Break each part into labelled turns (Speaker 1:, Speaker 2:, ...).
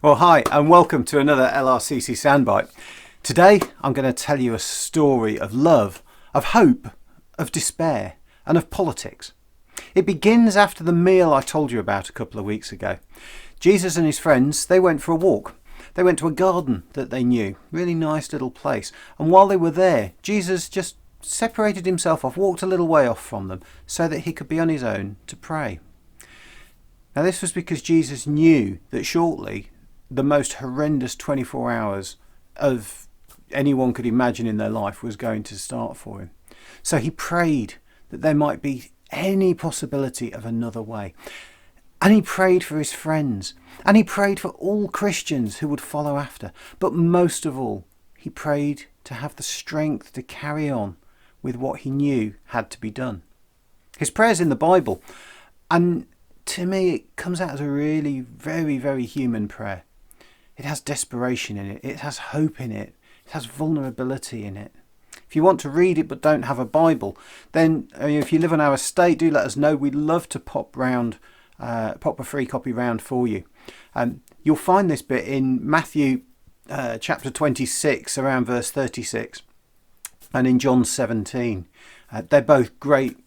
Speaker 1: Well, hi, and welcome to another LRCC Soundbite. Today, I'm going to tell you a story of love, of hope, of despair, and of politics. It begins after the meal I told you about a couple of weeks ago. Jesus and his friends, they went for a walk. They went to a garden that they knew, really nice little place. And while they were there, Jesus just separated himself off, walked a little way off from them, so that he could be on his own to pray. Now, this was because Jesus knew that shortly the most horrendous 24 hours of anyone could imagine in their life was going to start for him. So he prayed that there might be any possibility of another way. And he prayed for his friends. And he prayed for all Christians who would follow after. But most of all, he prayed to have the strength to carry on with what he knew had to be done. His prayer's in the Bible. And to me, it comes out as a really very, very human prayer. It has desperation in it. It has hope in it. It has vulnerability in it. If you want to read it but don't have a Bible, then if you live on our estate, do let us know. We'd love to pop a free copy round for you. You'll find this bit in Matthew chapter 26, around verse 36, and in John 17. They're both great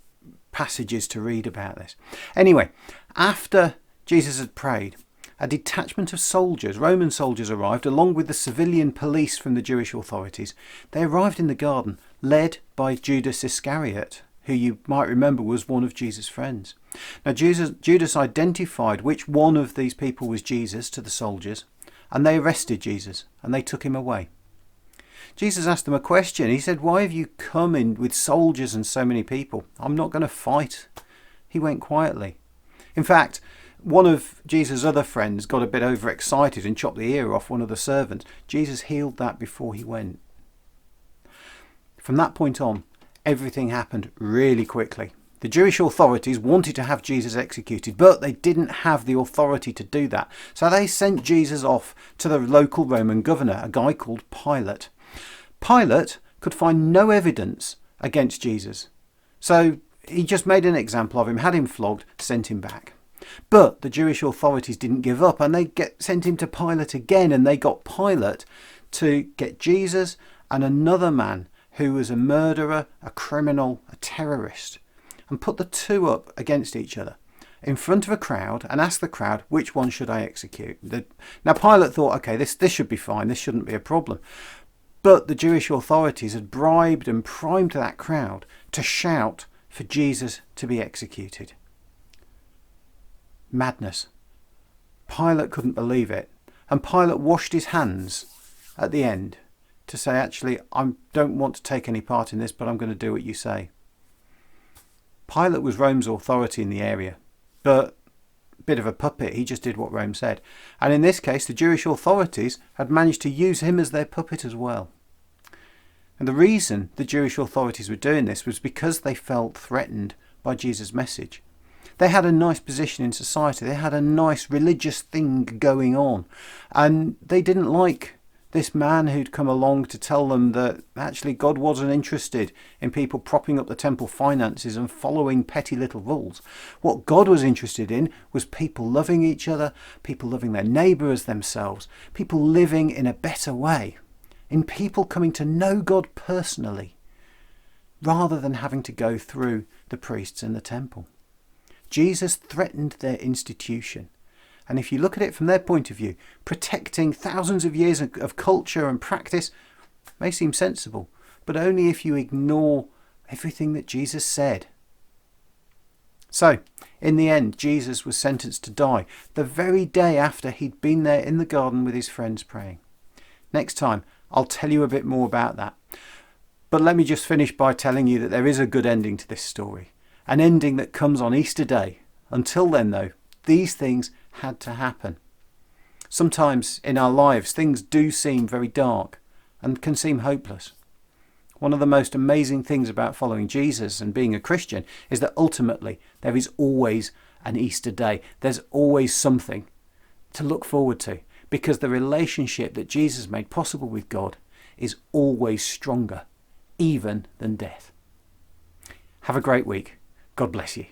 Speaker 1: passages to read about this. Anyway, after Jesus had prayed, a detachment of soldiers, Roman soldiers, arrived along with the civilian police from the Jewish authorities. They arrived in the garden, led by Judas Iscariot, who you might remember was one of Jesus' friends. Now, Judas identified which one of these people was Jesus to the soldiers, and they arrested Jesus, and they took him away. Jesus asked them a question. He said, "Why have you come in with soldiers and so many people? I'm not going to fight." He went quietly. In fact, one of Jesus' other friends got a bit overexcited and chopped the ear off one of the servants. Jesus healed that before he went. From that point on, everything happened really quickly. The Jewish authorities wanted to have Jesus executed, but they didn't have the authority to do that. So they sent Jesus off to the local Roman governor, a guy called Pilate. Pilate could find no evidence against Jesus. So he just made an example of him, had him flogged, sent him back. But the Jewish authorities didn't give up, and they sent him to Pilate again, and they got Pilate to get Jesus and another man who was a murderer, a criminal, a terrorist, and put the two up against each other in front of a crowd and asked the crowd, which one should I execute? Now Pilate thought, okay, this should be fine, this shouldn't be a problem. But the Jewish authorities had bribed and primed that crowd to shout for Jesus to be executed. Madness. Pilate couldn't believe it, and Pilate washed his hands at the end to say, actually, I don't want to take any part in this, but I'm going to do what you say. Pilate was Rome's authority in the area, but a bit of a puppet. He just did what Rome said. And in this case, the Jewish authorities had managed to use him as their puppet as well. And the reason the Jewish authorities were doing this was because they felt threatened by Jesus' message. They had a nice position in society. They had a nice religious thing going on. And they didn't like this man who'd come along to tell them that actually God wasn't interested in people propping up the temple finances and following petty little rules. What God was interested in was people loving each other, people loving their neighbour as themselves, people living in a better way, in people coming to know God personally, rather than having to go through the priests in the temple. Jesus threatened their institution. And if you look at it from their point of view, protecting thousands of years of culture and practice may seem sensible, but only if you ignore everything that Jesus said. So, in the end, Jesus was sentenced to die the very day after he'd been there in the garden with his friends praying. Next time, I'll tell you a bit more about that. But let me just finish by telling you that there is a good ending to this story. An ending that comes on Easter Day. Until then, though, these things had to happen. Sometimes in our lives, things do seem very dark and can seem hopeless. One of the most amazing things about following Jesus and being a Christian is that ultimately there is always an Easter Day. There's always something to look forward to, because the relationship that Jesus made possible with God is always stronger, even than death. Have a great week. God bless you.